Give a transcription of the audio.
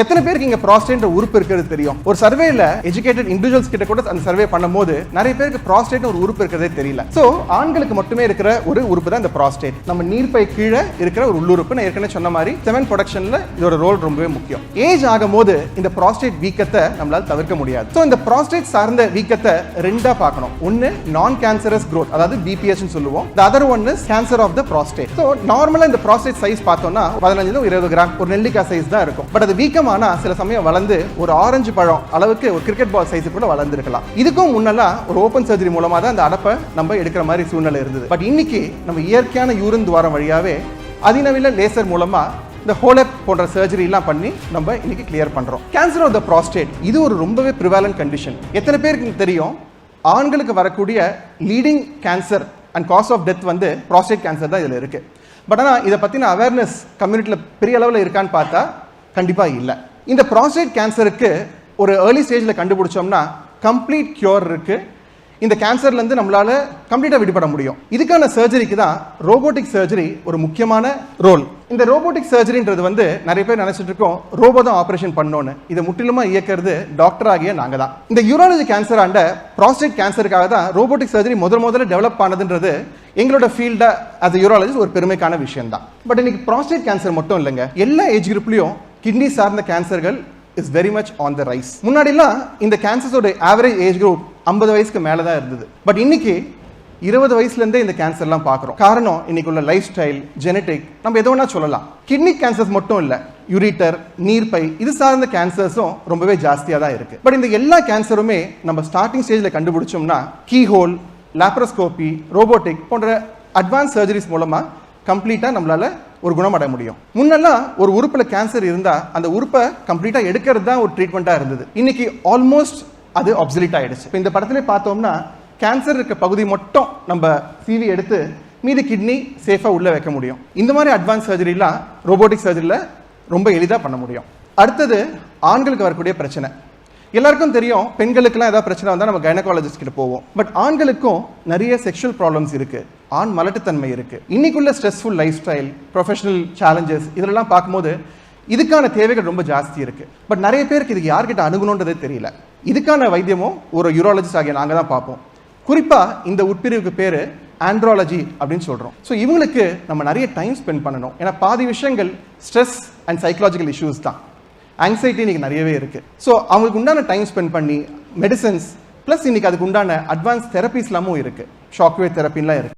எத்தனை பேருக்கு இங்க ப்ராஸ்டேட் உறுப்பு இருக்கிறது தெரியும்? ஒரு சர்வேல எஜுகேட்டட் இண்டிவிஜுவல்ஸ் கிட்ட கூட அந்த சர்வே பண்ணும்போது நிறைய பேருக்கு ப்ராஸ்டேட் ஒரு உறுப்பு இருக்கிறதே தெரியல. சோ ஆண்களுக்கு மட்டுமே இருக்கிற ஒரு உறுப்பு தான் இந்த ப்ராஸ்டேட். நம்ம நீர்ப்பை கீழே இருக்கிற ஒரு உள்ளுறுப்பு. நான் ஏற்கனவே சொன்ன மாதிரி செமன் ப்ரொடக்ஷன்ல இதோட ரோல் ரொம்பவே முக்கியம். ஏஜ் ஆகும்போது இந்த ப்ராஸ்டேட் வீக்கத்தை நம்மளால தவிர்க்க முடியாது. சோ இந்த ப்ராஸ்டேட் சார்ந்த வீக்கத்தை ரெண்டா பார்க்கணும். ஒன்னு நான் கேன்சரஸ் growth, அதாவது BPH னு சொல்லுவோம். the other one is cancer of the prostate. So நார்மலா இந்த ப்ராஸ்டேட் சைஸ் பார்த்தோம்னா 15 to 20 கிராம் ஒரு நெல்லிக்காய் சைஸ் தான் இருக்கும். பட் அது வீக்கம் ஆனா சில சமயம் வளர்ந்து ஒரு ஆரஞ்சு பழம் அளவுக்கு ஒரு கிரிக்கெட் பால் சைஸ் கூட வளர்ந்துருக்கலாம். இதுக்கும் முன்னெல்லாம் ஒரு ஓபன் சர்ஜரி மூலமா தான் அந்த அடப்பை நம்ம எடுக்கிற மாதிரி சூழ்நிலை இருந்தது. பட் இன்னைக்கு நம்ம இயற்கையான யூரின் துவாரம் வழியாவே அதிநவீன லேசர் மூலமா இந்த ஹோலப் போன்ற சர்ஜரி எல்லாம் பண்ணி நம்ம இன்னைக்கு கிளியர் பண்றோம். கேன்சர் ஆஃப் த ப்ராஸ்டேட் இது ஒரு ரொம்பவே ப்ரிவாலன்ட் கண்டிஷன். எத்தனை பேருக்கு தெரியும்? ஆண்களுக்கு வரக்கூடிய leading cancer and cause of death வந்து ப்ராஸ்டேட் கேன்சர் தான் இதுல இருக்கு. பட் ஆனால் இதை பற்றின அவேர்னஸ் கம்யூனிட்டியில் பெரிய அளவில் இருக்கான்னு பார்த்தா கண்டிப்பாக இல்லை. இந்த ப்ராஸ்டேட் கேன்சருக்கு ஒரு ஏர்லி ஸ்டேஜில் கண்டுபிடிச்சோம்னா கம்ப்ளீட் கியூர் இருக்கு. இந்த கேன்சர்லேருந்து நம்மளால கம்ப்ளீட்டாக விடுபட முடியும். இதுக்கான சர்ஜரிக்கு தான் ரோபோட்டிக் சர்ஜரி ஒரு முக்கியமான ரோல். இந்த ரோபோட்டிக் சர்ஜரின்றது வந்து நிறைய பேர் நினைச்சிட்டு இருக்கோம் ரோபோ தான் ஆப்ரேஷன் பண்ணோன்னு. இதை முற்றிலுமா இயக்கிறது டாக்டர் ஆகிய நாங்கள் தான். இந்த யூராலஜி கேன்சர் ஆண்ட ப்ராஸ்டேட் கேன்சருக்காக தான் ரோபோட்டிக் சர்ஜரி முதல்ல டெவலப் ஆனதுன்றது எங்களோட ஃபீல்டா அது யூராலஜி ஒரு பெருமைக்கான விஷயம் தான். பட் இன்னைக்கு ப்ராஸ்டேட் கேன்சர் மட்டும் இல்லைங்க, எல்லா ஏஜ் குரூப்லயும் கிட்னி சார்ந்த கேன்சர்கள் is very much on the rise. முன்னாடிலாம் இந்த கேன்சர்ஸோட ஆவரேஜ் ஏஜ் குரூப் 50 வயசுக்கு மேலே தான் இருந்தது. பட் இன்னைக்கு 20 வயசுலேருந்தே இந்த கேன்சர்லாம் பார்க்குறோம். காரணம் இன்னைக்கு உள்ள லைஃப் ஸ்டைல், ஜெனட்டிக், நம்ம எதோ வேணா சொல்லலாம். கிட்னி கேன்சர்ஸ் மட்டும் இல்லை, யூரிட்டர், நீர்ப்பை இது சார்ந்த கேன்சர்ஸும் ரொம்பவே ஜாஸ்தியாக தான் இருக்கு. பட் இந்த எல்லா கேன்சருமே நம்ம ஸ்டார்டிங் ஸ்டேஜில் கண்டுபிடிச்சோம்னா கீஹோல், லாப்ரோஸ்கோபி, ரோபோட்டிக் போன்ற அட்வான்ஸ் சர்ஜரிஸ் மூலமா கம்ப்ளீட்டா நம்மளால ஒரு குணமடைய முடியும். முன்னெல்லாம் ஒரு உறுப்புல கேன்சர் இருந்தா அந்த உறுப்பை கம்ப்ளீட்டா எடுக்கிறது தான் ஒரு ட்ரீட்மெண்டா இருந்தது. இன்னைக்கு ஆல்மோஸ்ட் அது ஆப்சொலீட் ஆயிடுச்சு. இந்த படத்திலே பார்த்தோம்னா கேன்சர் இருக்க பகுதி மட்டும் நம்ம சிவி எடுத்து மீதி கிட்னி சேஃபா உள்ள வைக்க முடியும். இந்த மாதிரி அட்வான்ஸ் சர்ஜரிலாம் ரோபோட்டிக் சர்ஜரியில் ரொம்ப எளிதாக பண்ண முடியும். அடுத்தது ஆண்களுக்கு வரக்கூடிய பிரச்சனை. எல்லாருக்கும் தெரியும் பெண்களுக்குலாம் ஏதாவது பிரச்சனை வந்தால் நம்ம கைனகாலஜிஸ்ட் கிட்ட போவோம். பட் ஆண்களுக்கும் நிறைய செக்ஷுவல் ப்ராப்ளம்ஸ் இருக்கு, ஆண் மலட்டுத்தன்மை இருக்கு. இன்னைக்குள்ள stressful life style, professional challenges இதெல்லாம் பார்க்கும்போது இதுக்கான தேவைகள் ரொம்ப ஜாஸ்தி இருக்கு. பட் நிறைய பேருக்கு இதுக்கு யார்கிட்ட அணுகணுன்றதே தெரியல. இதுக்கான வைத்தியமும் ஒரு யூராலஜிஸ்ட் ஆகிய நாங்கள் தான் பார்ப்போம். குறிப்பா இந்த உட்பிரிவுக்கு பேரு ஆண்ட்ராலஜி அப்படின்னு சொல்றோம். ஸோ இவங்களுக்கு நம்ம நிறைய டைம் ஸ்பெண்ட் பண்ணணும். ஏன்னா பாதி விஷயங்கள் ஸ்ட்ரெஸ் அண்ட் சைக்கலாஜிக்கல் இஷ்யூஸ் தான். ஆங்ஸைட்டி இன்னைக்கு நிறையவே இருக்கு. ஸோ அவங்களுக்கு உண்டான டைம் ஸ்பெண்ட் பண்ணி மெடிசன்ஸ் பிளஸ் இன்னைக்கு அதுக்கு உண்டான அட்வான்ஸ் தெரப்பிஸ்லாமும் இருக்கு. ஷாக்வேவ் தெரப்பின்லாம் இருக்கு.